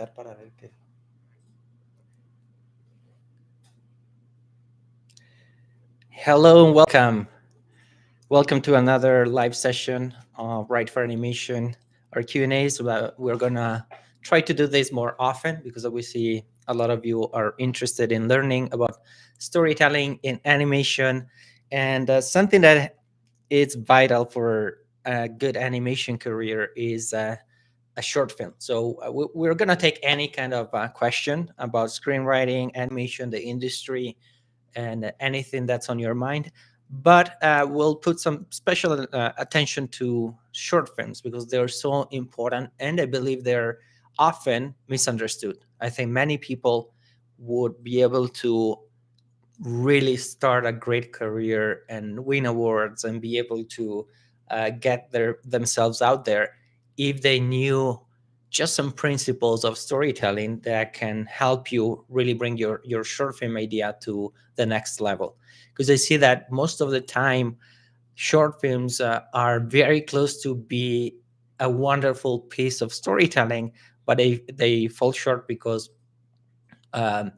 empezar para ver qué. Hello and welcome. Welcome to another live session of Write for Animation, our Q&As. We're gonna try to do this more often because we see a lot of you are interested in learning about storytelling in animation, and something that is vital for a good animation career is a short film. So we're going to take any kind of question about screenwriting, animation, the industry, and anything that's on your mind. But we'll put some special attention to short films because they're so important, and I believe they're often misunderstood. I think many people would be able to really start a great career and win awards and be able to get themselves out there if they knew just some principles of storytelling that can help you really bring your short film idea to the next level. Because I see that most of the time short films are very close to be a wonderful piece of storytelling, but they fall short because um,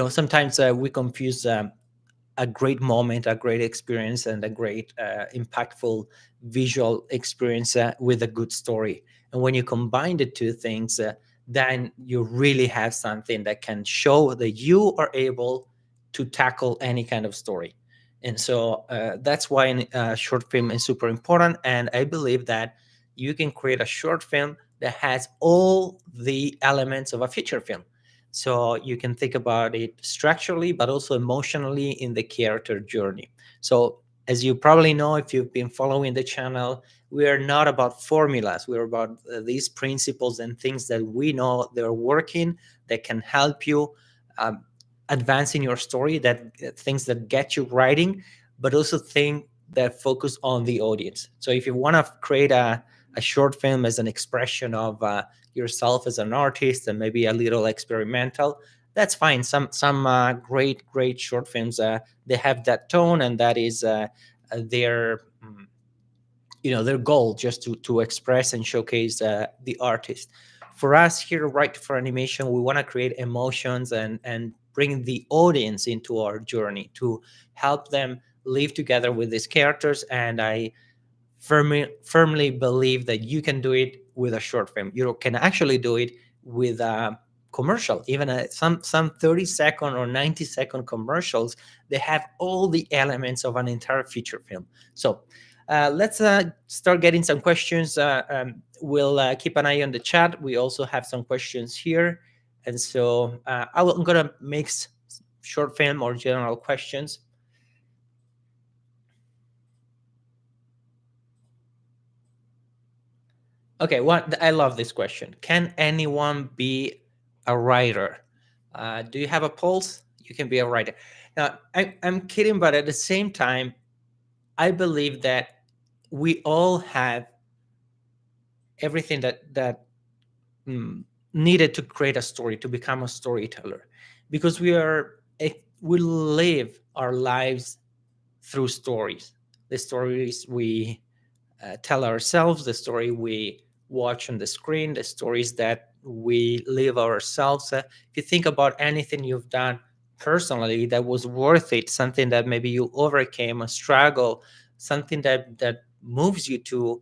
sometimes we confuse a great moment, a great experience, and a great impactful visual experience with a good story. And when you combine the two things, then you really have something that can show that you are able to tackle any kind of story. And so that's why a short film is super important. And I believe that you can create a short film that has all the elements of a feature film. So you can think about it structurally, but also emotionally in the character journey. So as you probably know, if you've been following the channel, we are not about formulas. We're about these principles and things that we know they're working, that can help you um, advance in your story, that things that get you writing, but also things that focus on the audience. So if you want to create a short film as an expression of yourself as an artist and maybe a little experimental, that's fine. Some great short films they have that tone, and that is their their goal, just to express and showcase the artist. For us here at Write for Animation, we want to create emotions and bring the audience into our journey to help them live together with these characters. And I firmly believe that you can do it with a short film. You can actually do it with a commercial, even some 30-second or 90-second commercials. They have all the elements of an entire feature film. So let's start getting some questions. We'll keep an eye on the chat. We also have some questions here. And so I'm going to mix short film or general questions. Okay, I love this question. Can anyone be a writer? Do you have a pulse? You can be a writer. Now, I'm kidding, but at the same time, I believe that we all have everything that needed to create a story, to become a storyteller, because we live our lives through stories. The stories we tell ourselves, the story we watch on the screen, the stories that we live ourselves. If you think about anything you've done personally that was worth it, something that maybe you overcame, a struggle, something that moves you to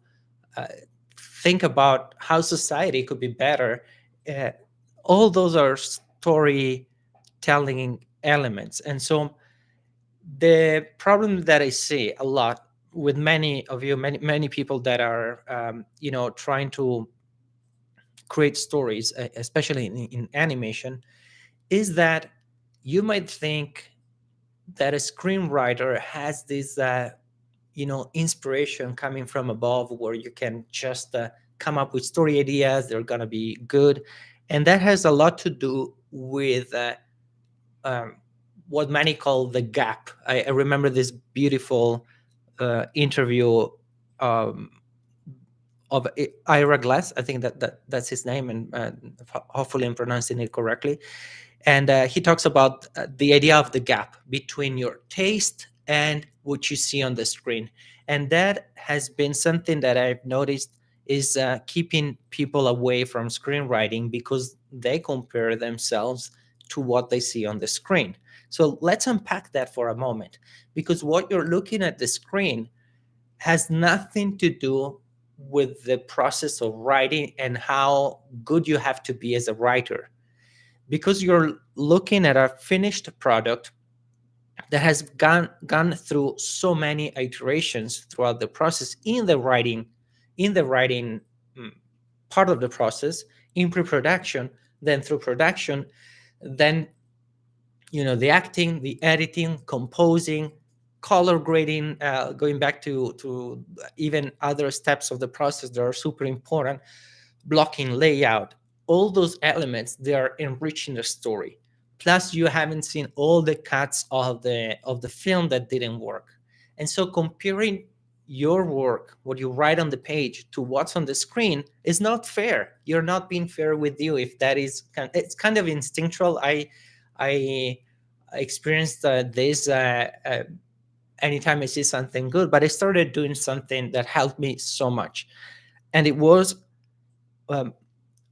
think about how society could be better, uh, all those are storytelling elements. And so the problem that I see a lot with many of you, many people that are trying to create stories, especially in animation, is that you might think that a screenwriter has this inspiration coming from above, where you can just come up with story ideas, they're gonna be good. And that has a lot to do with um, what many call the gap. I remember this beautiful interview um, of Ira Glass. I think that's his name, and hopefully I'm pronouncing it correctly. And he talks about the idea of the gap between your taste and what you see on the screen. And that has been something that I've noticed is keeping people away from screenwriting, because they compare themselves to what they see on the screen. So let's unpack that for a moment, because what you're looking at the screen has nothing to do with the process of writing and how good you have to be as a writer. Because you're looking at a finished product that has gone through so many iterations throughout the process in the writing mm, part of the process, in pre-production, then through production, then the acting, the editing, composing, color grading, going back to even other steps of the process that are super important, blocking, layout, all those elements, they are enriching the story. Plus you haven't seen all the cuts of the film that didn't work. And so comparing your work, what you write on the page, to what's on the screen is not fair. You're not being fair with you. If that is it's kind of instinctual. I experienced this anytime I see something good, but I started doing something that helped me so much, and it was um,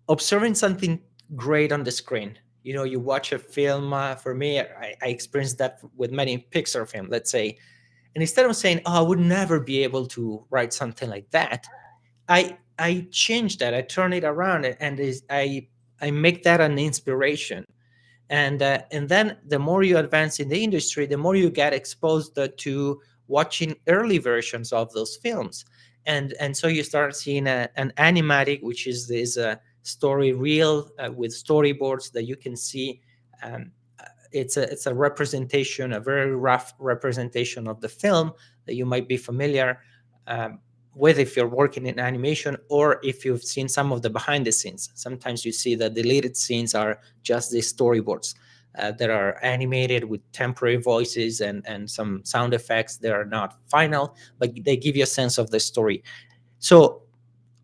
observing something great on the screen. You watch a film. For me, I experienced that with many Pixar films, let's say. And instead of saying, "Oh, I would never be able to write something like that," I changed that. I turn it around, and I make that an inspiration. And then the more you advance in the industry, the more you get exposed to watching early versions of those films. And so you start seeing an animatic, which is this story reel with storyboards that you can see. um, it's a representation, a very rough representation of the film that you might be familiar um, with if you're working in animation, or if you've seen some of the behind the scenes. Sometimes you see the deleted scenes are just these storyboards that are animated with temporary voices and some sound effects. They are not final, but they give you a sense of the story. So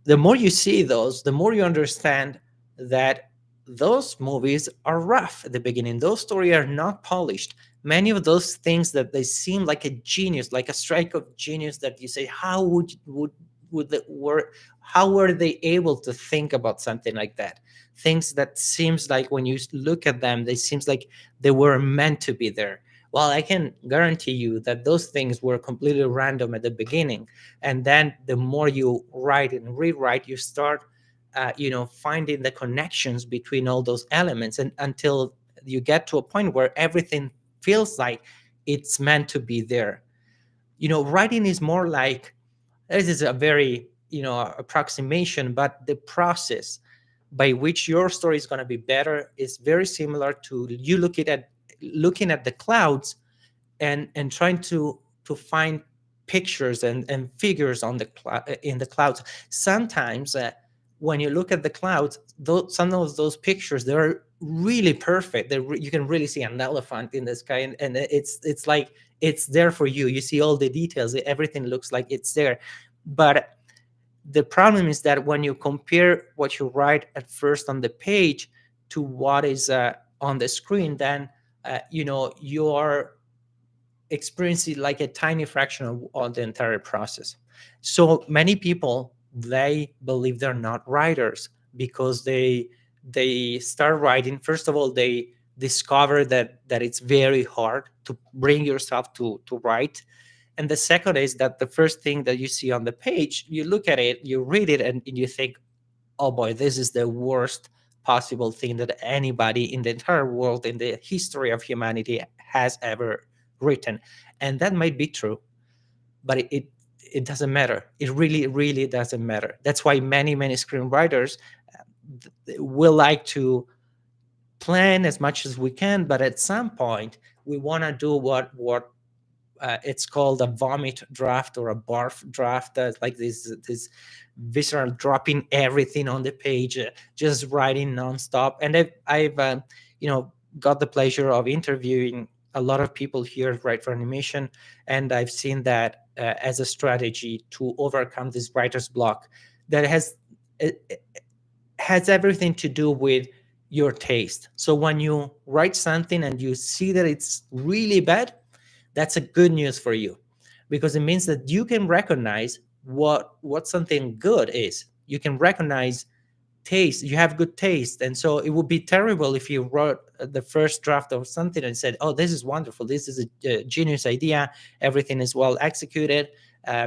the more you see those, the more you understand that those movies are rough at the beginning. Those stories are not polished. Many of those things that they seem like a genius, like a strike of genius, that you say, how would the were how were they able to think about something like that? Things that seems like when you look at them, they seems like they were meant to be there. Well, I can guarantee you that those things were completely random at the beginning, and then the more you write and rewrite, you start finding the connections between all those elements, and until you get to a point where everything feels like it's meant to be there. Writing is more like, this is a very approximation, but the process by which your story is going to be better is very similar to you looking at the clouds and trying to find pictures and figures in the clouds. Sometimes when you look at the clouds, some of those pictures, they're really perfect. You can really see an elephant in the sky, and it's like it's there for you. You see all the details. Everything looks like it's there. But the problem is that when you compare what you write at first on the page to what is on the screen, then you are experiencing like a tiny fraction of the entire process. So many people, they believe they're not writers because they start writing. First of all, they discover that it's very hard to bring yourself to write. And the second is that the first thing that you see on the page, you look at it, you read it, and you think, oh boy, this is the worst possible thing that anybody in the entire world, in the history of humanity, has ever written. And that might be true, but it doesn't matter. It really, really doesn't matter. That's why many screenwriters will like to plan as much as we can, but at some point we want to do what it's called a vomit draft or a barf draft. Like this visceral, dropping everything on the page, just writing nonstop. And I've got the pleasure of interviewing a lot of people here at Write for Animation, and I've seen that as a strategy to overcome this writer's block that it has everything to do with your taste. So when you write something and you see that it's really bad, that's a good news for you, because it means that you can recognize what something good is. You can recognize taste, you have good taste, and so it would be terrible if you wrote the first draft of something and said, oh, this is wonderful, this is a genius idea, everything is well executed,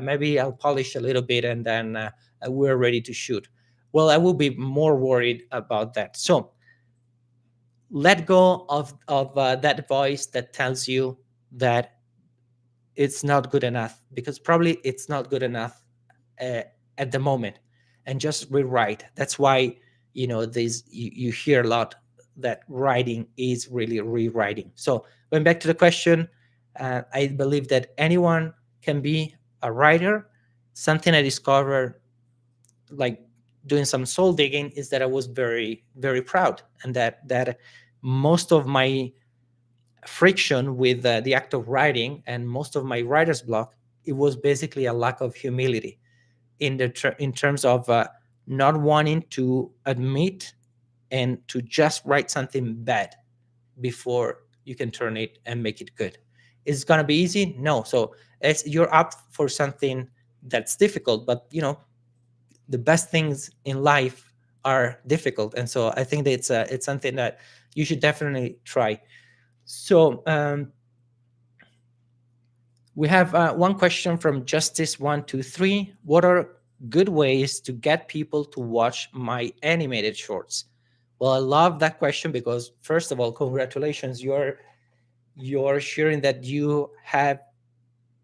maybe I'll polish a little bit and then we're ready to shoot. Well, I will be more worried about that. So let go of that voice that tells you that it's not good enough, because probably it's not good enough uh, at the moment, and just rewrite. That's why, this you hear a lot that writing is really rewriting. So going back to the question, I believe that anyone can be a writer. Something I discovered, like doing some soul digging, is that I was very, very proud, and that most of my friction with the act of writing and most of my writer's block, it was basically a lack of humility in terms of not wanting to admit and to just write something bad before you can turn it and make it good. It's gonna be easy? No. So you're up for something that's difficult, but the best things in life are difficult, and so I think that it's something that you should definitely try. So we have one question from Justice123. What are good ways to get people to watch my animated shorts? Well, I love that question because, first of all, congratulations. You're sharing that you have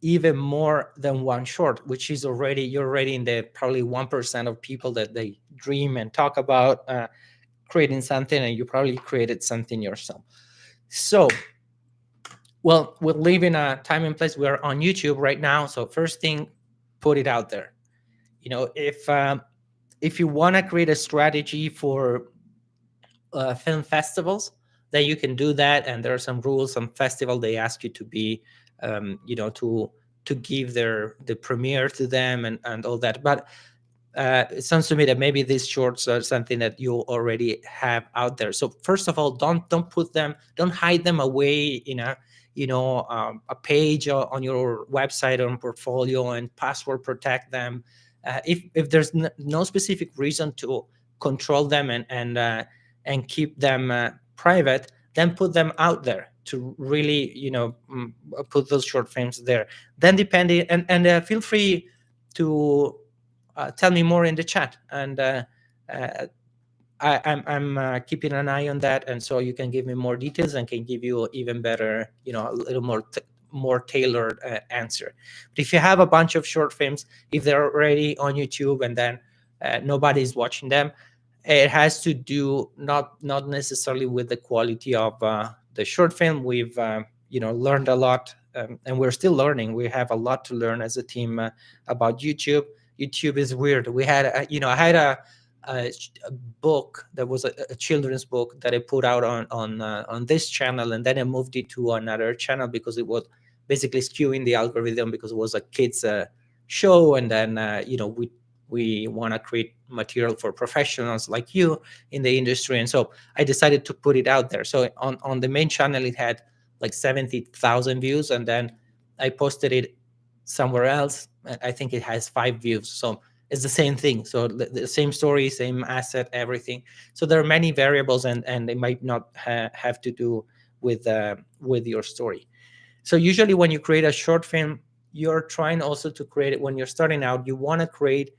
even more than one short, which is you're already in the probably 1% of people that they dream and talk about creating something, and you probably created something yourself. So, well, we live in a time and place. We're on YouTube right now, so first thing, put it out there. If you want to create a strategy for film festivals, then you can do that, and there are some rules. Some festival, they ask you to be to give the premiere to them and all that. But it sounds to me that maybe these shorts are something that you already have out there. So first of all, don't hide them away in a page on your website or on portfolio, and password protect them. If there's no specific reason to control them and keep them private, then put them out there to really put those short films there. Then depending, and feel free to tell me more in the chat, and I'm keeping an eye on that, and so you can give me more details and can give you even better, a little more tailored answer. But if you have a bunch of short films, if they're already on YouTube and then nobody's watching them, it has to do not necessarily with the quality of the short film. We've learned a lot, and we're still learning. We have a lot to learn as a team about YouTube. YouTube is weird. We had I had a book that was a children's book that I put out on this channel, and then I moved it to another channel because it was basically skewing the algorithm because it was a kids show, and then we want to create material for professionals like you in the industry, and so I decided to put it out there. So on the main channel, it had like 70,000 views, and then I posted it somewhere else. I think it has 5 views. So it's the same thing. So the same story, same asset, everything. So there are many variables, and they might not have to do with your story. So usually when you create a short film, you're trying also to create it. When you're starting out, you want to create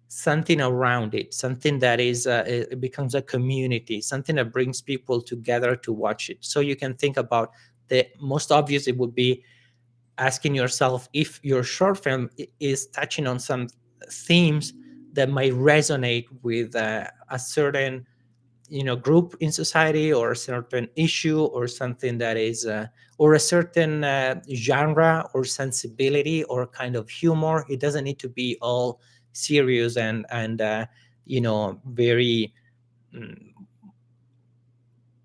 something around it, something that is it becomes a community, something that brings people together to watch it. So you can think about the most obvious. It would be asking yourself if your short film is touching on some themes that might resonate with a certain group in society, or a certain issue, or something that is or a certain genre or sensibility or kind of humor. It doesn't need to be all serious and very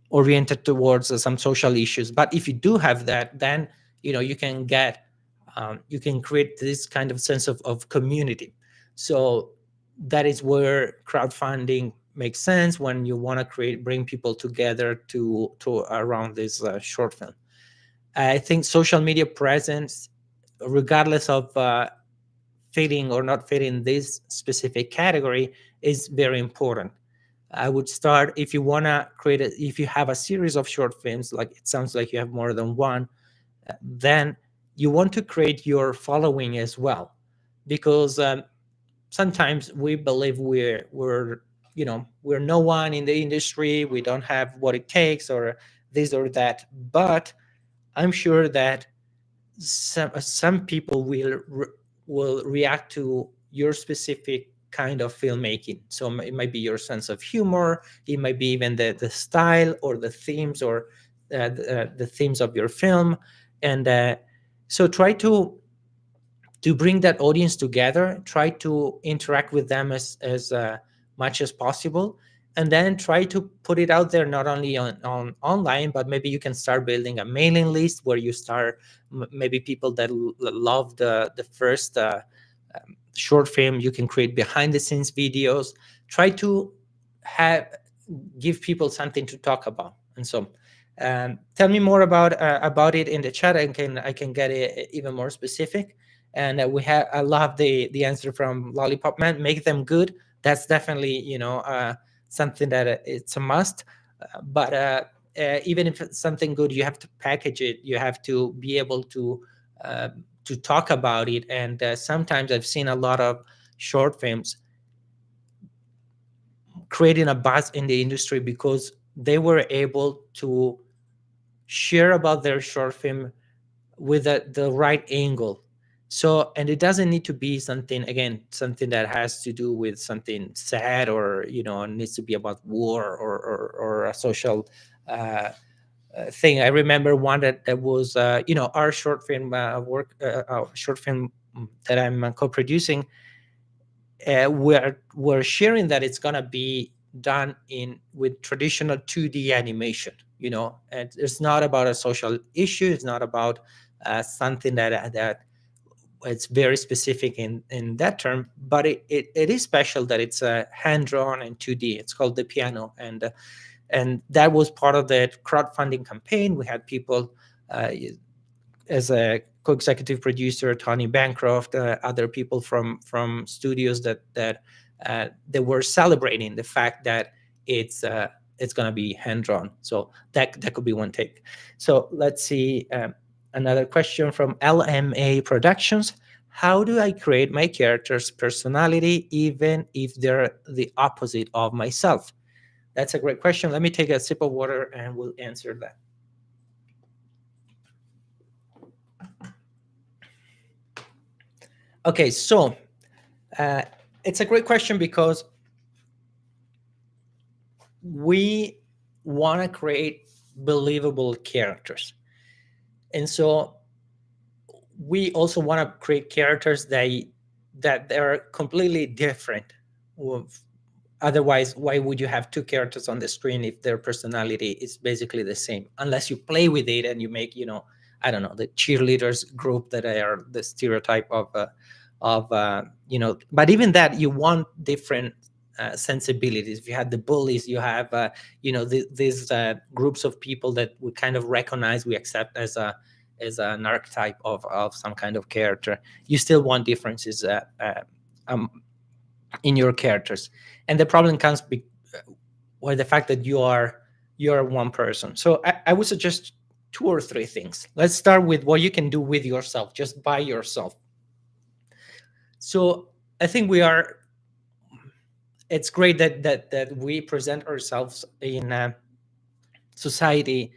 oriented towards some social issues. But if you do have that, then you can you can create this kind of sense of community. So that is where crowdfunding makes sense, when you want to bring people together to around this short film. I think social media presence, regardless of fitting or not fitting this specific category, is very important. I would start, if you want to create if you have a series of short films, like it sounds like you have more than one, then you want to create your following as well, because sometimes we believe we're we're no one in the industry, we don't have what it takes, or this or that. But I'm sure that some people will react to your specific kind of filmmaking. So it might be your sense of humor, it might be even the style or the themes, or the themes of your film. And so try to bring that audience together, try to interact with them as much as possible, and then try to put it out there, not only on online, but maybe you can start building a mailing list where you start maybe people that love the first short film. You can create behind the scenes videos, try to have give people something to talk about. And so tell me more about it in the chat. I can get it even more specific. And I love the answer from Lollipop Man. Make them good. That's definitely something that it's a must. But even if it's something good, you have to package it. You have to be able to talk about it. And sometimes I've seen a lot of short films creating a buzz in the industry because they were able to share about their short film with the right angle. So, and it doesn't need to be something that has to do with something sad, or needs to be about war, or a social thing. I remember one that was our short film short film that I'm co-producing. We're sharing that it's gonna be done in with traditional 2D animation, and it's not about a social issue. It's not about something that it's very specific in that term, but it is special that it's hand drawn and 2D. It's called The Piano, and that was part of the crowdfunding campaign. We had people as a co-executive producer, Tony Bancroft, other people from studios that they were celebrating the fact that it's going to be hand drawn. So that could be one take. So let's see, another question from LMA Productions. How do I create my character's personality even if they're the opposite of myself? That's a great question. Let me take a sip of water and we'll answer that. Okay, so it's a great question because we want to create believable characters. And so we also want to create characters that are completely different. Otherwise, why would you have two characters on the screen if their personality is basically the same? Unless you play with it and you make, I don't know, the cheerleaders group that are the stereotype of but even that, you want different sensibilities. If you have the bullies, you have these groups of people that we kind of recognize, we accept as an archetype of some kind of character. You still want differences in your characters, and the problem comes with the fact that you're one person. So I would suggest 2 or 3 things. Let's start with what you can do with yourself, just by yourself. So I think it's great that we present ourselves in society,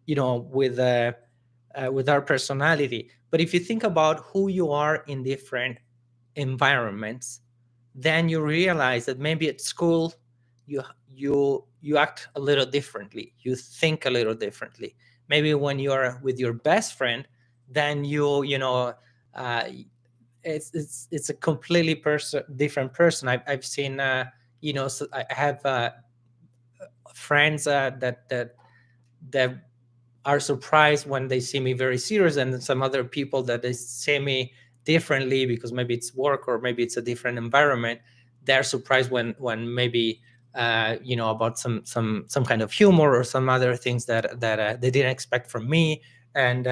with our personality. But if you think about who you are in different environments, then you realize that maybe at school you act a little differently, you think a little differently. Maybe when you're with your best friend, then it's a completely different person. I've seen so I have friends that are surprised when they see me very serious, and some other people that they see me differently because maybe it's work or maybe it's a different environment. They're surprised when maybe about some kind of humor or some other things that they didn't expect from me. And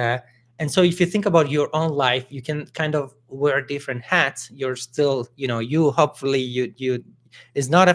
so if you think about your own life, you can kind of wear different hats. You're still, hopefully It's not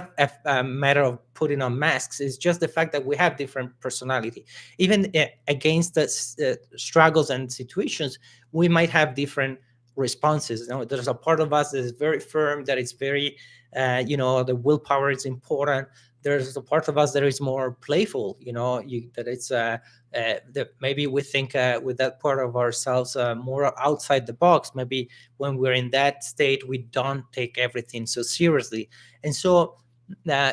a matter of putting on masks. It's just the fact that we have different personality. Even against the struggles and situations, we might have different responses. There's a part of us that is very firm, that is very, the willpower is important. There's a part of us that is more playful, that it's that maybe we think with that part of ourselves more outside the box. Maybe when we're in that state, we don't take everything so seriously. And so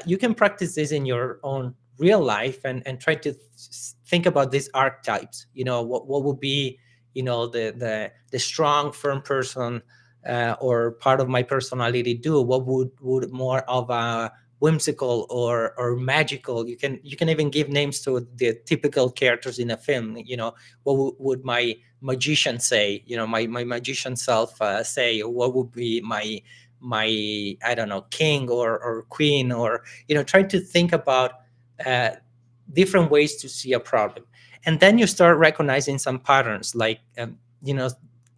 you can practice this in your own real life, and try to think about these archetypes. What would be, the strong, firm person, or part of my personality do? What would more of a whimsical or magical? You can even give names to the typical characters in a film. What would my magician say? My magician self say? Or what would be my I don't know, king or queen? Or try to think about uh, different ways to see a problem. And then you start recognizing some patterns, like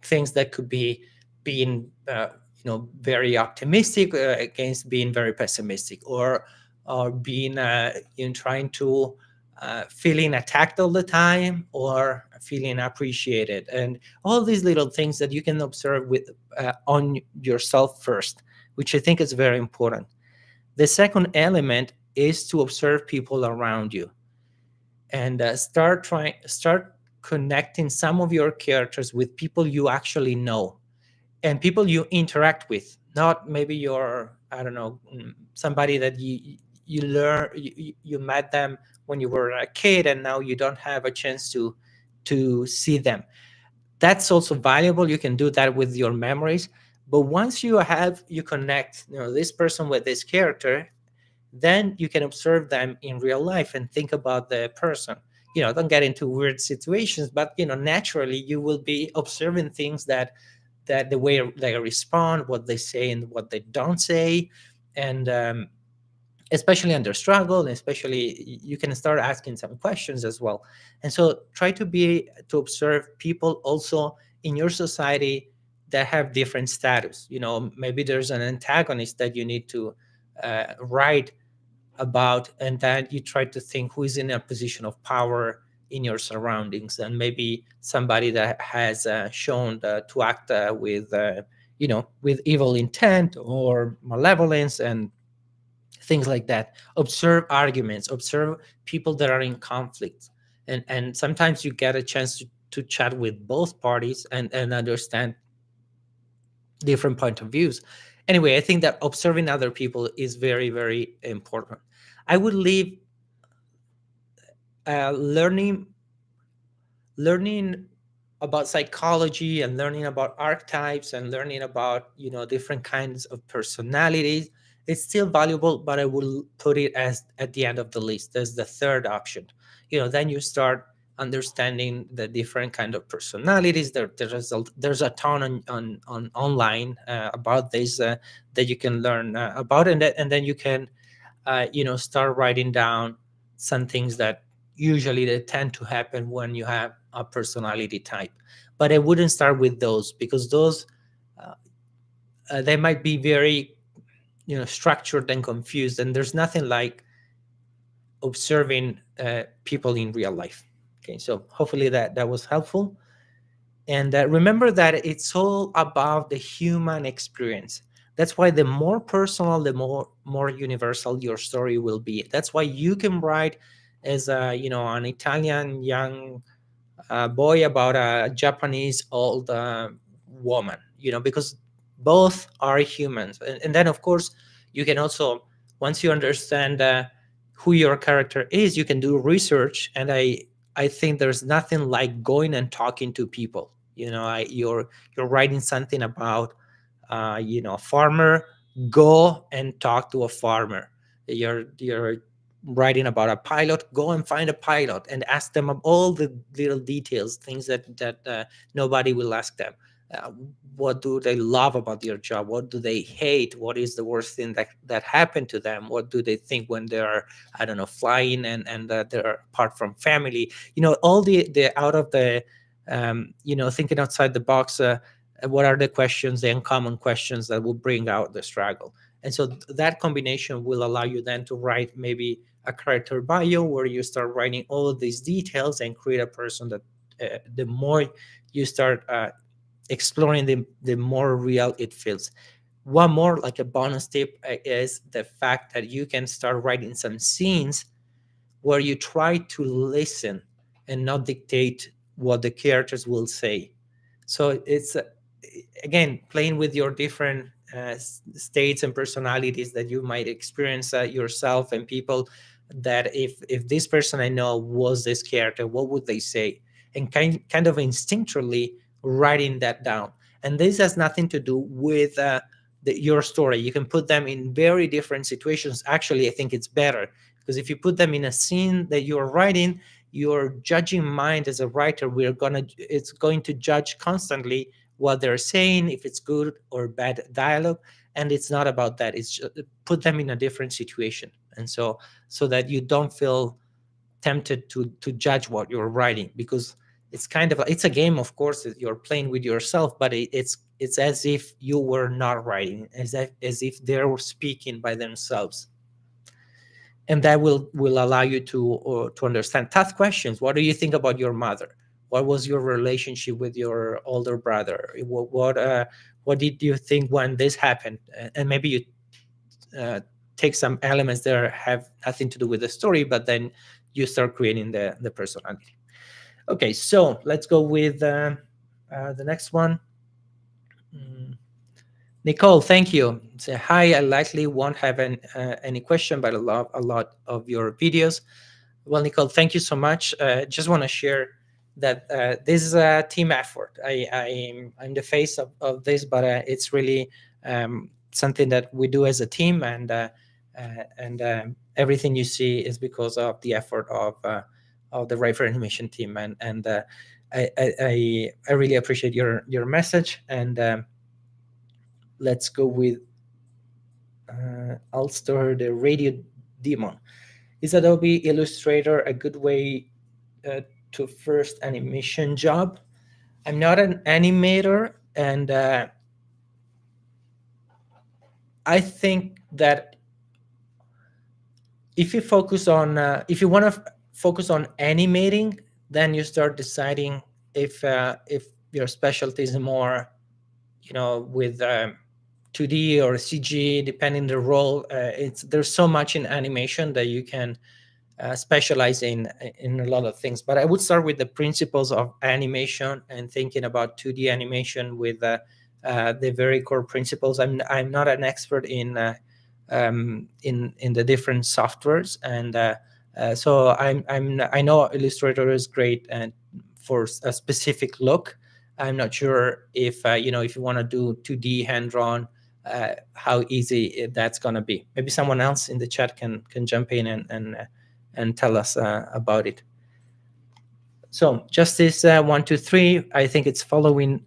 things that could be being very optimistic against being very pessimistic, or being trying to feeling attacked all the time, or feeling appreciated, and all these little things that you can observe with on yourself first, which I think is very important. The second element is to observe people around you, and start connecting some of your characters with people you actually know, and people you interact with, not maybe your, I don't know, somebody that you learn you met them when you were a kid, and now you don't have a chance to see them. That's also valuable. You can do that with your memories. But once you connect this person with this character, then you can observe them in real life and think about the person. Don't get into weird situations, but naturally you will be observing things, that the way they respond, what they say and what they don't say, and especially under struggle, and especially you can start asking some questions as well. And so try to observe people also in your society that have different status. Maybe there's an antagonist that you need to write about, and then you try to think who is in a position of power in your surroundings, and maybe somebody that has shown to act with evil intent or malevolence, and things like that. Observe arguments, observe people that are in conflict, and sometimes you get a chance to chat with both parties, and understand different point of views. Anyway, I think that observing other people is very, very important. I would leave learning about psychology, and learning about archetypes, and learning about different kinds of personalities. It's still valuable, but I will put it as at the end of the list as the third option. Then you start understanding the different kind of personalities. There's a ton on online about this that you can learn about, and then you can start writing down some things that usually they tend to happen when you have a personality type. But I wouldn't start with those, because those they might be very structured and confused, and there's nothing like observing people in real life. Okay, so hopefully that was helpful. And remember that it's all about the human experience. That's why the more personal, the more universal your story will be. That's why you can write as an Italian young boy about a Japanese old woman, because both are humans. And then, of course, you can also, once you understand who your character is, you can do research. And I think there's nothing like going and talking to people. You're writing something about a farmer. Go and talk to a farmer. You're writing about a pilot. Go and find a pilot and ask them all the little details, things that nobody will ask them. uh, what do they love about their job? What do they hate? What is the worst thing that happened to them? What do they think when they're, I don't know, flying and they're apart from family? All the out of the thinking outside the box. What are the questions, the uncommon questions that will bring out the struggle? And so that combination will allow you then to write maybe a character bio where you start writing all of these details and create a person that the more you start exploring, the more real it feels. One more, like a bonus tip, is the fact that you can start writing some scenes where you try to listen and not dictate what the characters will say. So it's again playing with your different states and personalities that you might experience yourself, and people that if this person I know was this character, what would they say? And kind of instinctually writing that down. And this has nothing to do with your story. You can put them in very different situations. Actually, I think it's better, because if you put them in a scene that you're writing, your judging mind as a writer, it's going to judge constantly what they're saying, if it's good or bad dialogue. And it's not about that. It's just put them in a different situation. And so that you don't feel tempted to judge what you're writing, because it's a game, of course, that you're playing with yourself, but it's as if you were not writing, as if they were speaking by themselves. And that will allow you to understand tough questions. What do you think about your mother? What was your relationship with your older brother? What did you think when this happened? And maybe you take some elements that have nothing to do with the story, but then you start creating the personality. Okay, so let's go with the next one. Nicole, thank you. Say hi. I likely won't have any question, but I love a lot of your videos. Well, Nicole, thank you so much. Just want to share that this is a team effort. I'm the face of this, but it's really something that we do as a team, and everything you see is because of the effort of the Write for Animation team. And I really appreciate your message. And let's go with Alstor, the Radio Demon. Is Adobe Illustrator a good way to first animation job? I'm not an animator, and I think that if you if you want to focus on animating, then you start deciding if your specialty is more, with 2D or CG, depending the role. There's so much in animation that you can specialize in a lot of things. But I would start with the principles of animation and thinking about 2D animation with the very core principles. I'm not an expert in the different softwares, and so I know Illustrator is great and for a specific look. I'm not sure if if you want to do 2D hand drawn, how easy that's going to be. Maybe someone else in the chat can jump in and tell us about it. So Justice 123, I think it's following.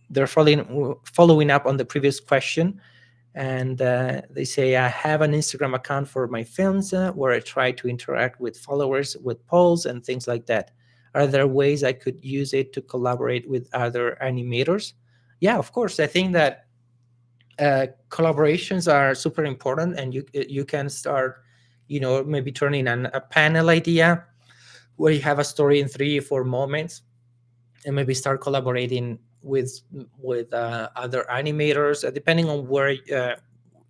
They're following up on the previous question, and they say, I have an Instagram account for my films where I try to interact with followers with polls and things like that. Are there ways I could use it to collaborate with other animators? Yeah, of course. I think that collaborations are super important, and you can start, maybe turning a panel idea where you have a story in 3 or 4 moments, and maybe start collaborating with other animators, depending on where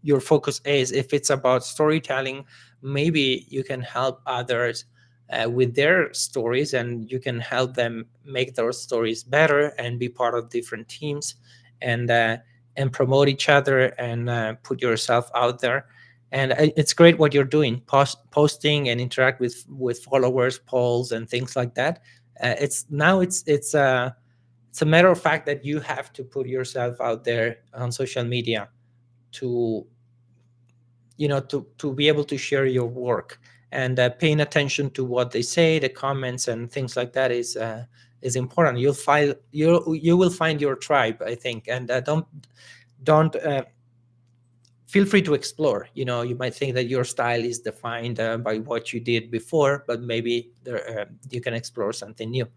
your focus is. If it's about storytelling, maybe you can help others with their stories, and you can help them make those stories better and be part of different teams, and promote each other, and put yourself out there. And it's great what you're doing, posting and interact with followers, polls, and things like that. It's a matter of fact that you have to put yourself out there on social media to be able to share your work, and paying attention to what they say, the comments and things like that is important. You will find your tribe, I think. And don't feel free to explore. You might think that your style is defined by what you did before, but maybe you can explore something new,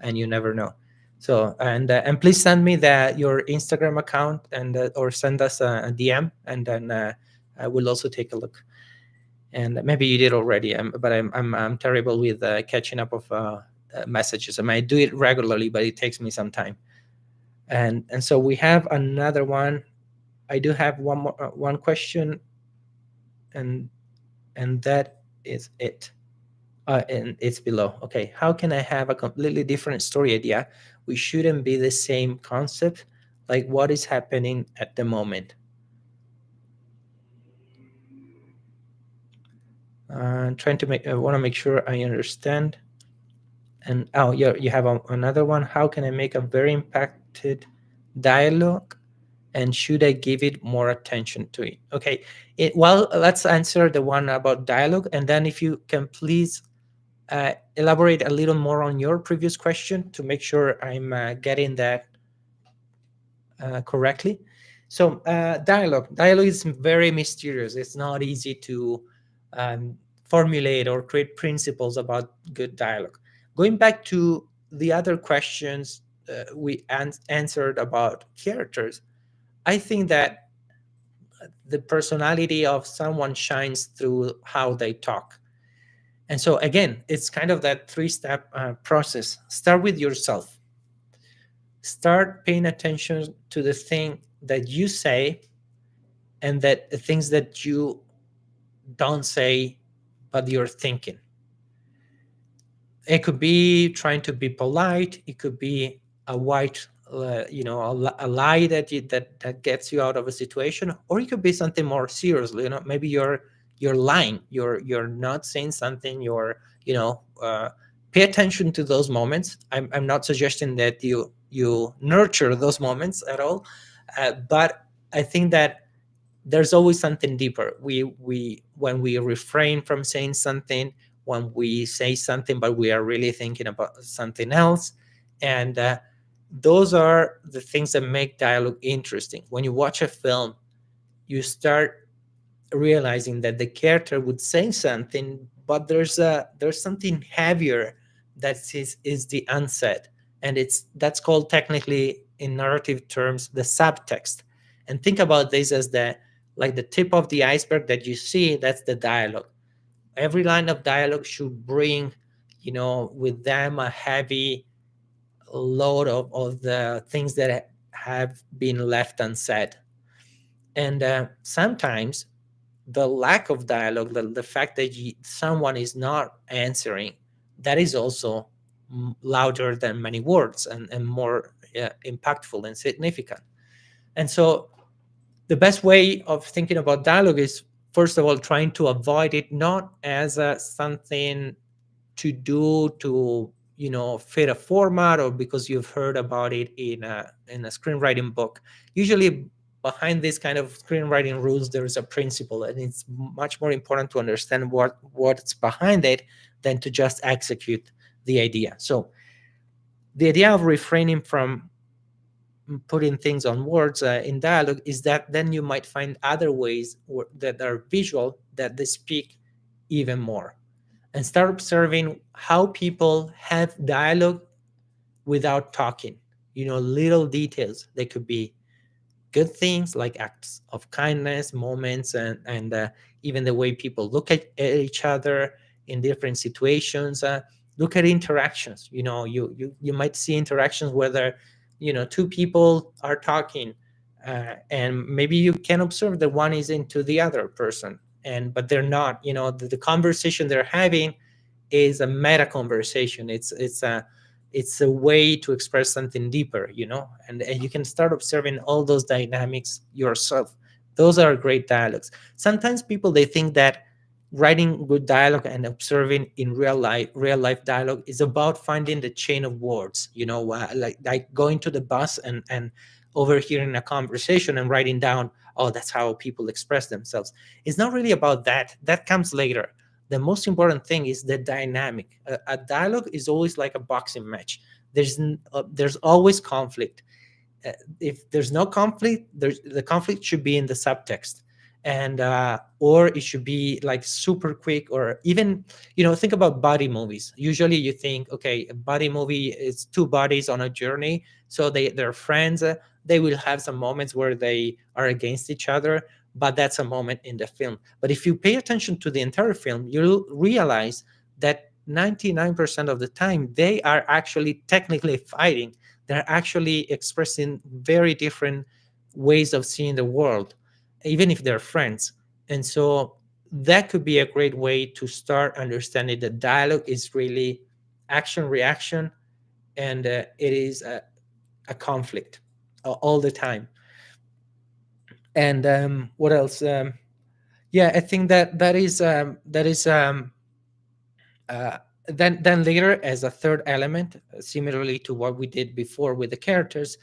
and you never know. So and please send me your Instagram account and or send us a DM, and then I will also take a look. And maybe you did already, but I'm terrible with catching up of messages. I mean, I do it regularly, but it takes me some time. And so we have another one. I do have one question, and that is it. And it's below. Okay, how can I have a completely different story idea? We shouldn't be the same concept, like what is happening at the moment. Trying to I want to make sure I understand. And oh, yeah, you have another one. How can I make a very impacted dialogue, and should I give it more attention to it? Okay, well, let's answer the one about dialogue, and then if you can please elaborate a little more on your previous question to make sure I'm getting that correctly. So dialogue is very mysterious. It's not easy to um, formulate or create principles about good dialogue. Going back to the other questions we answered about characters, I think that the personality of someone shines through how they talk. And so again, it's kind of that three-step process. Start with yourself. Start paying attention to the thing that you say, and that the things that you don't say but you're thinking. It could be trying to be polite. It could be a white a lie that gets you out of a situation, or it could be something more serious. Maybe you're lying, you're not saying something, pay attention to those moments. I'm not suggesting that you nurture those moments at all, but I think that there's always something deeper. We when we refrain from saying something, when we say something but we are really thinking about something else, and those are the things that make dialogue interesting. When you watch a film, you start realizing that the character would say something, but there's something heavier that is the unsaid, and that's called technically in narrative terms the subtext. And think about this as the tip of the iceberg that you see. That's the dialogue. Every line of dialogue should bring with them a heavy load of the things that have been left unsaid. And sometimes the lack of dialogue, the fact that someone is not answering, that is also louder than many words, and more impactful and significant. And so the best way of thinking about dialogue is, first of all, trying to avoid it, not as something to do to fit a format, or because you've heard about it in a screenwriting book. Usually behind this kind of screenwriting rules there is a principle, and it's much more important to understand what's behind it than to just execute the idea. So the idea of refraining from putting things on words in dialogue is that then you might find other ways that are visual, that they speak even more, and start observing how people have dialogue without talking. Little details. They could be good things like acts of kindness, moments, and even the way people look at each other in different situations. Look at interactions. You might see interactions where two people are talking, and maybe you can observe that one is into the other person, but they're not. The conversation they're having is a meta conversation. It's a way to express something deeper, and you can start observing all those dynamics yourself. Those are great dialogues. Sometimes people, they think that writing good dialogue and observing in real life dialogue is about finding the chain of words, like going to the bus and overhearing a conversation and writing down, oh, that's how people express themselves. It's not really about that. That comes later. The most important thing is the dynamic. A dialogue is always like a boxing match. There's always conflict. If there's no conflict, the conflict should be in the subtext. and or it should be like super quick, or even, think about buddy movies. Usually you think, okay, a buddy movie is two buddies on a journey, so they're friends. They will have some moments where they are against each other, but that's a moment in the film. But if you pay attention to the entire film, you'll realize that 99% of the time they are actually technically fighting. They're actually expressing very different ways of seeing the world, even if they're friends. And so that could be a great way to start understanding that dialogue is really action reaction, and it is a conflict all the time. And what else? Yeah, I think that is uh, then later, as a third element, similarly to what we did before with the characters,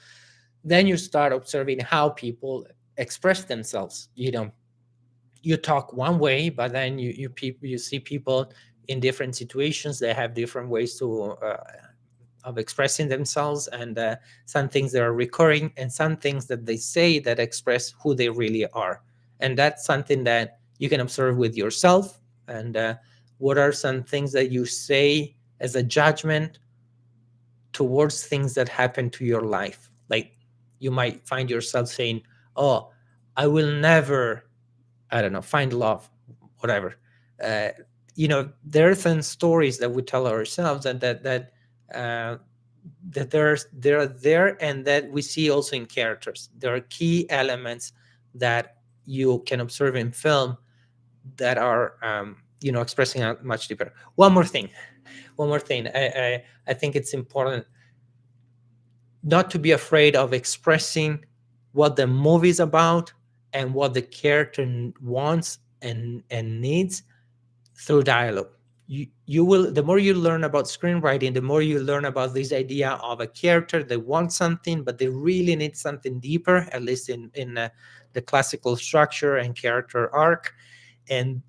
then you start observing how people express themselves. You talk one way, but then you see people in different situations. They have different ways of expressing themselves, and some things that are recurring, and some things that they say that express who they really are. And that's something that you can observe with yourself. And what are some things that you say as a judgment towards things that happen to your life? Like, you might find yourself saying, oh, I will never, I don't know, find love, whatever. Uh, there are some stories that we tell ourselves, and uh, that they're there, and that we see also in characters. There are key elements that you can observe in film that are, expressing out much deeper. One more thing. I think it's important not to be afraid of expressing what the movie is about and what the character wants and needs through dialogue. You will, the more you learn about screenwriting, the more you learn about this idea of a character that wants something, but they really need something deeper, at least in the classical structure and character arc. And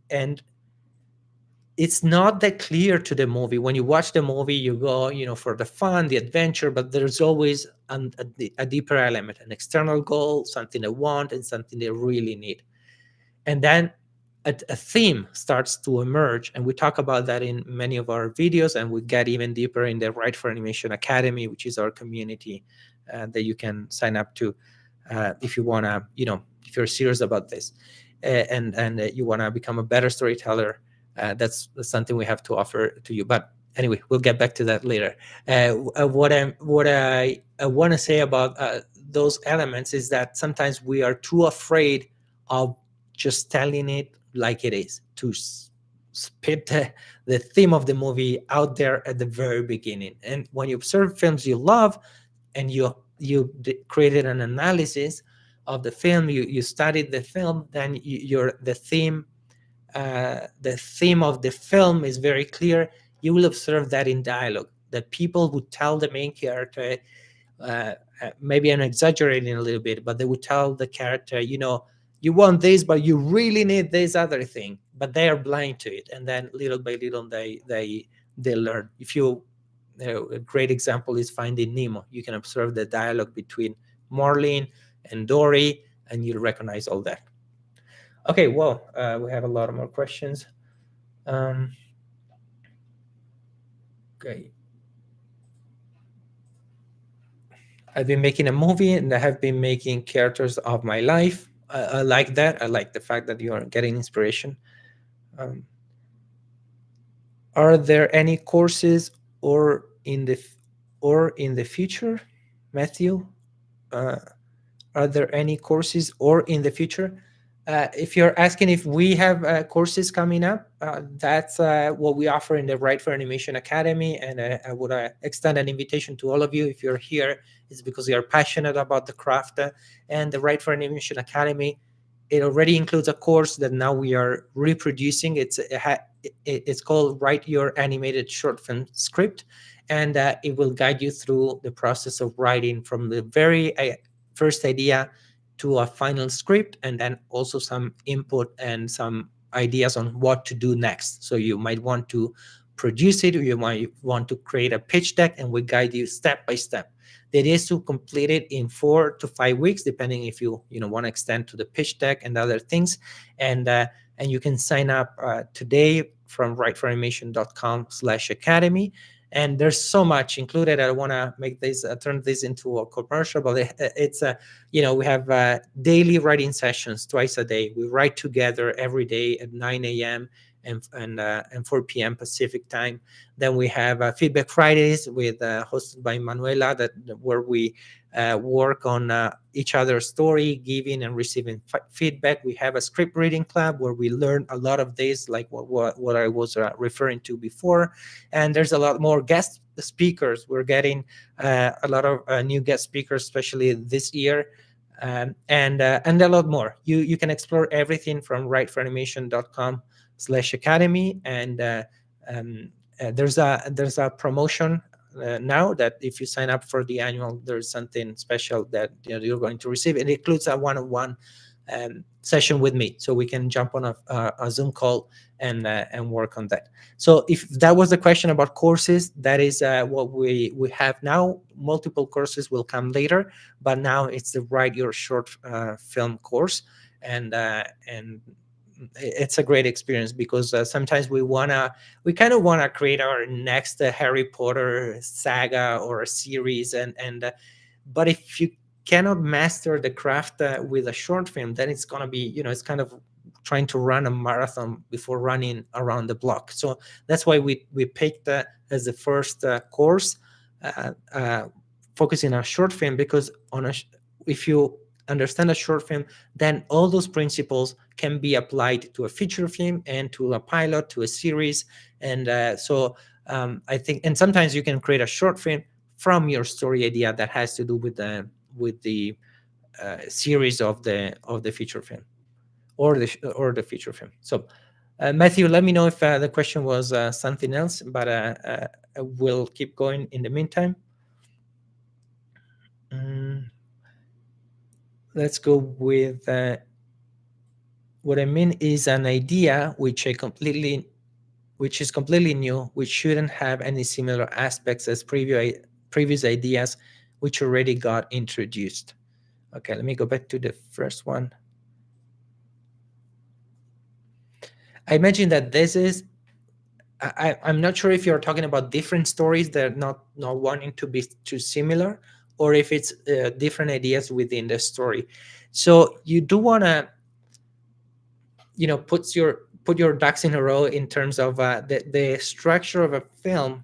it's not that clear to the movie. When you watch the movie, you go, for the fun, the adventure, but there's always a deeper element, an external goal, something they want, and something they really need. And then a theme starts to emerge, and we talk about that in many of our videos, and we get even deeper in the Write for Animation Academy, which is our community that you can sign up to if you want to, if you're serious about this, and you want to become a better storyteller. That's something we have to offer to you. But anyway, we'll get back to that later. What I want to say about those elements is that sometimes we are too afraid of just telling it like it is, to spit the theme of the movie out there at the very beginning. And when you observe films you love, and you created an analysis of the film, you studied the film, then the theme of the film is very clear. You will observe that in dialogue, that people would tell the main character, maybe I'm exaggerating a little bit, but they would tell the character, you want this, but you really need this other thing, but they are blind to it. And then little by little, they learn. A great example is Finding Nemo. You can observe the dialogue between Marlin and Dory, and you'll recognize all that. Okay, well, we have a lot more questions. Okay. I've been making a movie, and I have been making characters of my life. I like that. I like the fact that you are getting inspiration. Are there any courses in the future, Matthew? Are there any courses or in the future? If you're asking if we have courses coming up, that's what we offer in the Write for Animation Academy. And I would extend an invitation to all of you. If you're here, it's because you're passionate about the craft. And the Write for Animation Academy, it already includes a course that now we are reproducing. It's called Write Your Animated Short Film Script. And it will guide you through the process of writing from the very first idea to a final script, and then also some input and some ideas on what to do next. So you might want to produce it, you might want to create a pitch deck, and we guide you step by step. The idea is to complete it in 4 to 5 weeks, depending if you want to extend to the pitch deck and other things. And you can sign up today from writeforanimation.com/academy. And there's so much included. I don't want to make this turn this into a commercial, but it's we have daily writing sessions twice a day. We write together every day at 9 a.m. and 4 p.m. Pacific time. Then we have Feedback Fridays with hosted by Manuela, where we work on each other's story, giving and receiving feedback. We have a script reading club where we learn a lot of this, like what I was referring to before. And there's a lot more guest speakers. We're getting a lot of new guest speakers, especially this year. And a lot more. You can explore everything from writeforanimation.com/academy. And there's a promotion now that if you sign up for the annual, there's something special that you're going to receive. It includes a one-on-one session with me, so we can jump on a Zoom call and work on that. So if that was the question about courses, that is what we have now. Multiple courses will come later, but now it's the Write Your Short Film course, and it's a great experience because sometimes we kind of wanna create our next Harry Potter saga or a series, but if you cannot master the craft with a short film, then it's gonna be it's kind of trying to run a marathon before running around the block. So that's why we picked as the first course focusing on short film, because if you understand a short film, then all those principles can be applied to a feature film and to a pilot, to a series. And I think, and sometimes you can create a short film from your story idea that has to do with the series of the feature film or the feature film. So Matthew, let me know if the question was something else, but we'll keep going in the meantime. Let's go with what I mean is an idea which is completely new, which shouldn't have any similar aspects as previous ideas which already got introduced. Okay, let me go back to the first one. I imagine that this is, I'm not sure if you're talking about different stories that are not wanting to be too similar, or if it's different ideas within the story. So you do want to, put your ducks in a row in terms of the structure of a film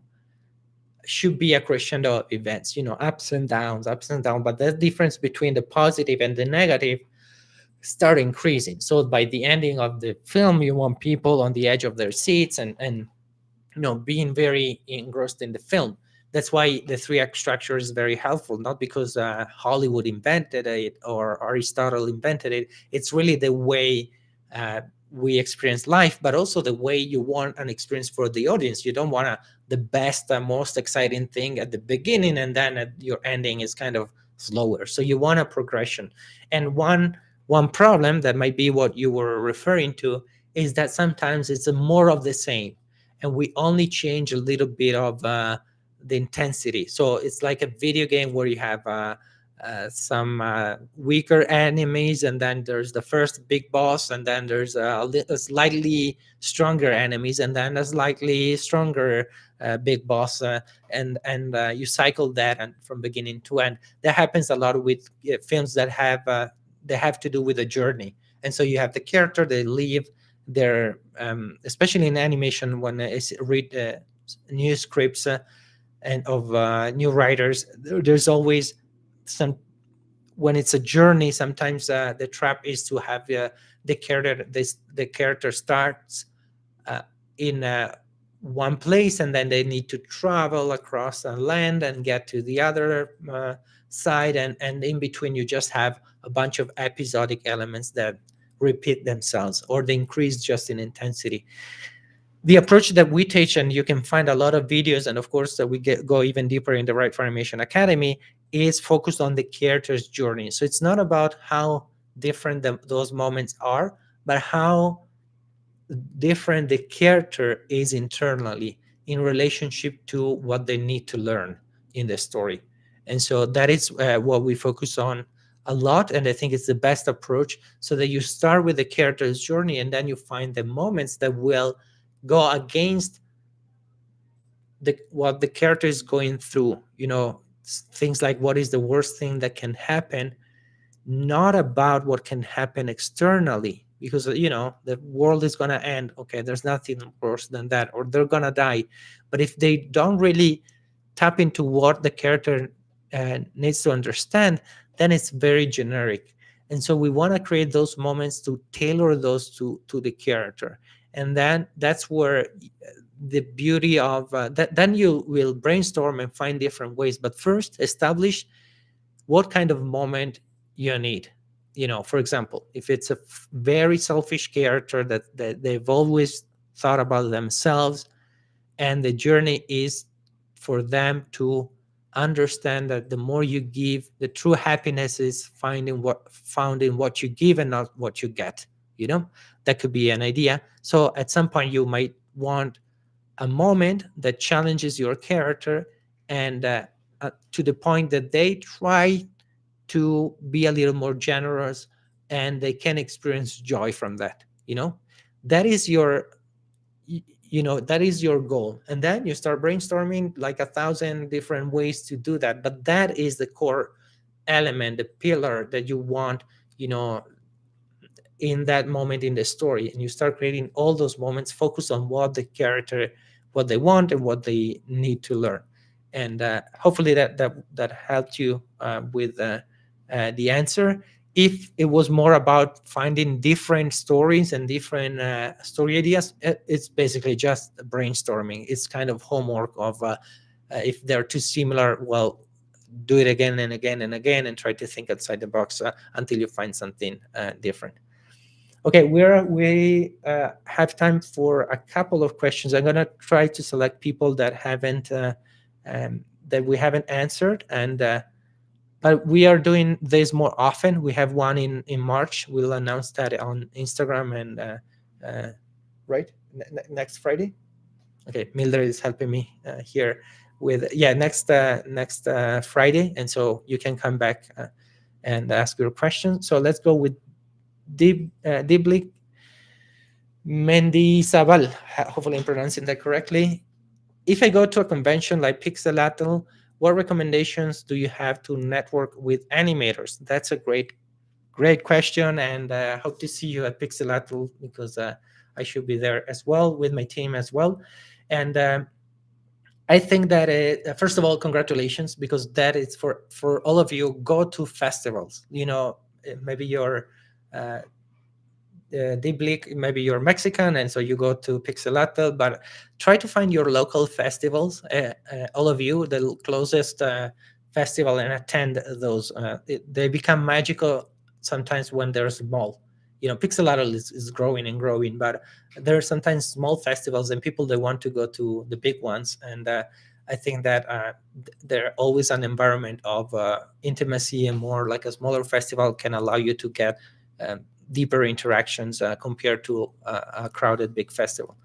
should be a crescendo of events, ups and downs, but the difference between the positive and the negative start increasing. So by the ending of the film, you want people on the edge of their seats and being very engrossed in the film. That's why the 3-act structure is very helpful, not because Hollywood invented it or Aristotle invented it. It's really the way we experience life, but also the way you want an experience for the audience. You don't want the best, most exciting thing at the beginning, and then at your ending is kind of slower. So you want a progression. And one problem that might be what you were referring to is that sometimes it's more of the same, and we only change a little bit of the intensity. So it's like a video game where you have some weaker enemies, and then there's the first big boss, and then there's a slightly stronger enemies, and then a slightly stronger big boss, and you cycle that and from beginning to end. That happens a lot with films that have to do with a journey. And so you have the character, they leave their especially in animation, when I read new scripts and of new writers, there's always some, when it's a journey, sometimes the trap is to have the character starts in one place, and then they need to travel across a land and get to the other side, and in between you just have a bunch of episodic elements that repeat themselves, or they increase just in intensity. The approach that we teach, and you can find a lot of videos, and of course we go even deeper in the Write for Animation Academy, is focused on the character's journey. So it's not about how different those moments are, but how different the character is internally. in relationship to what they need to learn in the story. And so that is what we focus on a lot, and I think it's the best approach, so that you start with the character's journey and then you find the moments that will go against what the character is going through. Things like, what is the worst thing that can happen, not about what can happen externally, because the world is going to end. Okay, there's nothing worse than that, or they're going to die. But if they don't really tap into what the character needs to understand, then it's very generic. And so we want to create those moments to tailor those to the character. And then that's where the beauty of that. Then you will brainstorm and find different ways, but first establish what kind of moment you need. For example, if it's a very selfish character that they've always thought about themselves, and the journey is for them to understand that the more you give, the true happiness is found in what you give and not what you get. That could be an idea. So at some point you might want a moment that challenges your character, and to the point that they try to be a little more generous, and they can experience joy from that. That is your that is your goal. And then you start brainstorming like 1,000 different ways to do that, but that is the core element, the pillar that you want in that moment in the story. And you start creating all those moments, focus on what the character, what they want and what they need to learn. And hopefully that helped you with the answer. If it was more about finding different stories and different story ideas, it's basically just brainstorming. It's kind of homework of if they're too similar, well, do it again and again and again, and try to think outside the box until you find something different. Okay, we have time for a couple of questions. I'm going to try to select people that we haven't answered, and but we are doing this more often. We have one in March. We'll announce that on Instagram and right next Friday. Okay, Mildred is helping me here with next Friday, and so you can come back and ask your question. So let's go with Diblik Mendizabal. Hopefully I'm pronouncing that correctly. If I go to a convention like Pixelatl, what recommendations do you have to network with animators? That's a great question, and I hope to see you at Pixelatl, because I should be there as well with my team as well. And I think that first of all, congratulations, because that is for all of you. Go to festivals. Maybe you're maybe you're Mexican, and so you go to Pixelatl, but try to find your local festivals. All of you, the closest festival, and attend those. They become magical sometimes when they're small. Pixelatl is growing and growing, but there are sometimes small festivals and people that want to go to the big ones. And I think that they're always an environment of intimacy, and more like a smaller festival can allow you to get deeper interactions compared to a crowded big festival.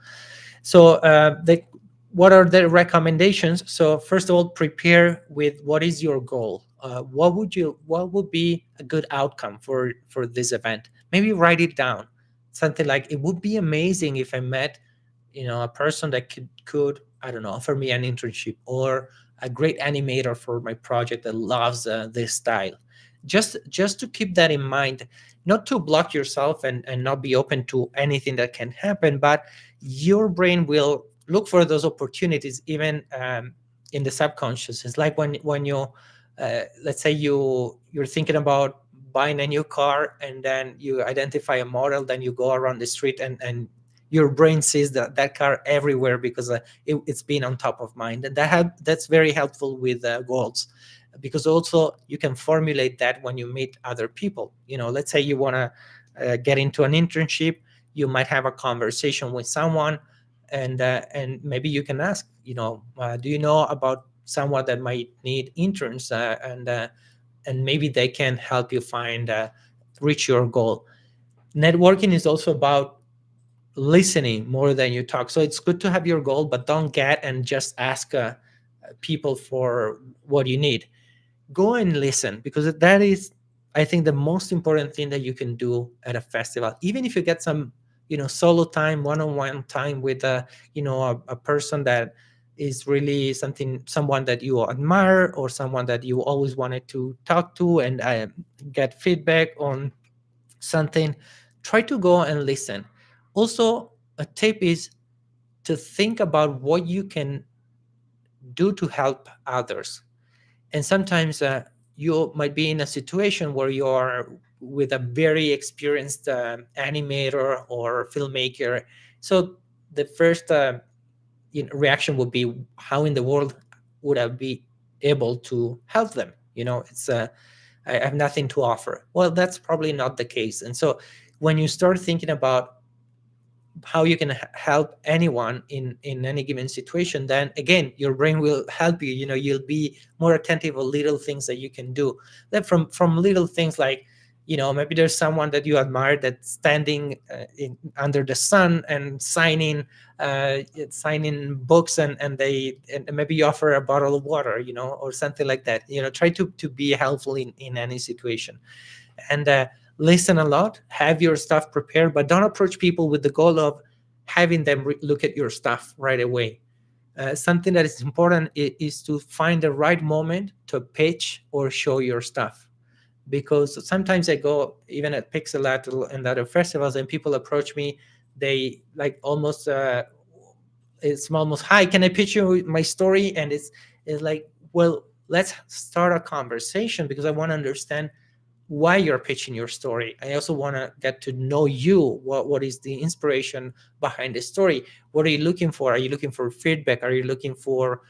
So what are the recommendations? So first of all, prepare with what is your goal. What would be a good outcome for this event? Maybe write it down. Something like, it would be amazing if I met a person that could I don't know, offer me an internship, or a great animator for my project that loves this style. Just to keep that in mind, not to block yourself and not be open to anything that can happen, but your brain will look for those opportunities even in the subconscious. It's like when you let's say you're thinking about buying a new car, and then you identify a model, then you go around the street, and your brain sees that car everywhere, because it's been on top of mind. And that's very helpful with goals, because also you can formulate that when you meet other people. Let's say you want to get into an internship, you might have a conversation with someone, and maybe you can ask, do you know about someone that might need interns, and maybe they can help you reach your goal. Networking is also about listening more than you talk. So it's good to have your goal, but don't get and just ask people for what you need. Go and listen, because that is, I think, the most important thing that you can do at a festival. Even if you get some, solo time, one-on-one time with a person that is really someone that you admire, or someone that you always wanted to talk to and get feedback on something. Try to go and listen. Also, a tip is to think about what you can do to help others. And sometimes you might be in a situation where you are with a very experienced animator or filmmaker. So the first reaction would be, how in the world would I be able to help them? It's I have nothing to offer. Well, that's probably not the case. And so when you start thinking about how you can help anyone in any given situation, then again your brain will help you. You'll be more attentive of little things that you can do. Then from little things like, maybe there's someone that you admire that's standing under the sun and signing books, and maybe you offer a bottle of water, or something like that. Try to be helpful in any situation. And listen a lot, have your stuff prepared, but don't approach people with the goal of having them look at your stuff right away. Something that is important is to find the right moment to pitch or show your stuff. Because sometimes I go even at Pixelatl and other festivals, and people approach me, they like almost it's almost, hi, can I pitch you my story? And it's like, well, let's start a conversation, because I want to understand why you're pitching your story. I also want to get to know you. What is the inspiration behind the story? What are you looking for? Are you looking for feedback? Are you looking for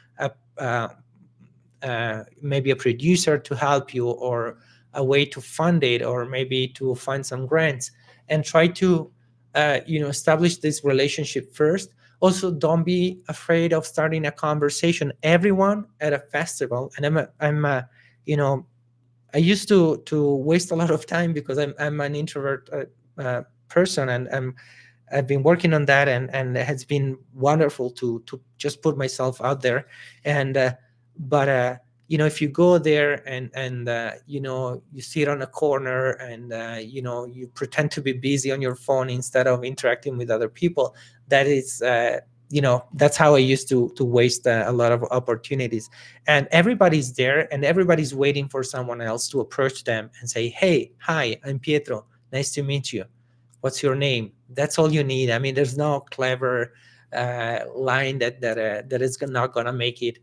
maybe a producer to help you, or a way to fund it, or maybe to find some grants? And try to establish this relationship first. Also, don't be afraid of starting a conversation. Everyone at a festival, and I used to waste a lot of time, because I'm an introvert person, and I've been working on that, and it has been wonderful to just put myself out there. And but if you go there and you sit on a corner, and you pretend to be busy on your phone instead of interacting with other people, that is that's how I used to waste a lot of opportunities. And everybody's there, and everybody's waiting for someone else to approach them and say, hey, hi, I'm Pietro, nice to meet you, what's your name? That's all you need. I mean, there's no clever line that is not gonna make it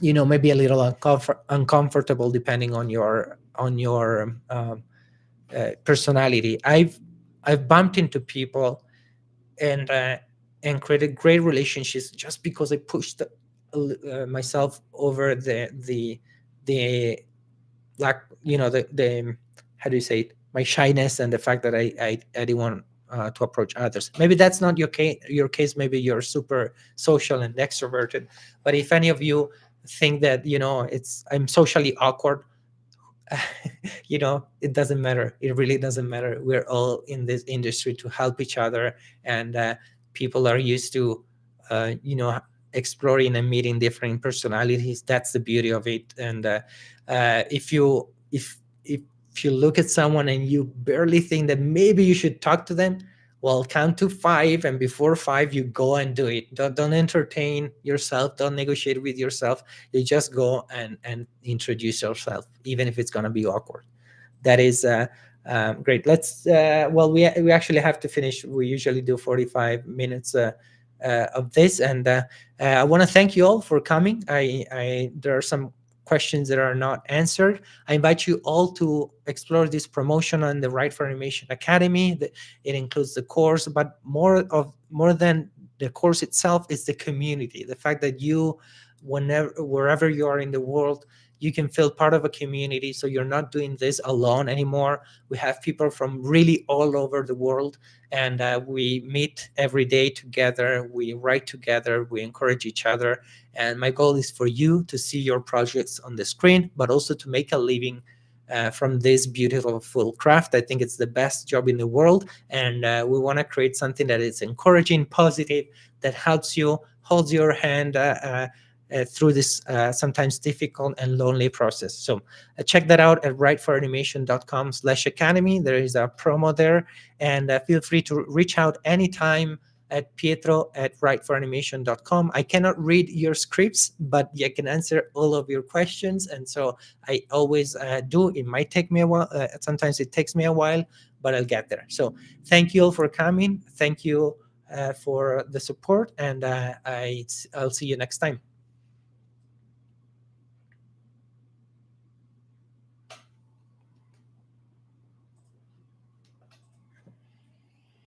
maybe a little uncomfortable, depending on your personality. I've bumped into people and created great relationships just because I pushed myself over the like the how do you say it, my shyness, and the fact that I didn't want to approach others. Maybe that's not your case. Maybe you're super social and extroverted. But if any of you think that I'm socially awkward, it doesn't matter. It really doesn't matter. We're all in this industry to help each other, and people are used to exploring and meeting different personalities. That's the beauty of it. And if you look at someone and you barely think that maybe you should talk to them, well, count to 5, and before 5 you go and do it. Don't entertain yourself, don't negotiate with yourself. You just go and introduce yourself, even if it's going to be awkward. That is great. Let's well, we actually have to finish. We usually do 45 minutes of this, and I want to thank you all for coming. There are some questions that are not answered. I invite you all to explore this promotion on the Write for Animation Academy. It includes the course, but more than the course itself is the community. The fact that you, wherever you are in the world, you can feel part of a community. So you're not doing this alone anymore. We have people from really all over the world, and we meet every day together. We write together. We encourage each other. And my goal is for you to see your projects on the screen, but also to make a living from this beautiful craft. I think it's the best job in the world, and we want to create something that is encouraging, positive, that helps you, holds your hand through this sometimes difficult and lonely process. So check that out at writeforanimation.com/academy. There is a promo there, and feel free to reach out anytime at pietro@writeforanimation.com. I cannot read your scripts, but I can answer all of your questions. And so I always do. It might take me a while. Sometimes it takes me a while, but I'll get there. So thank you all for coming. Thank you for the support. And I'll see you next time.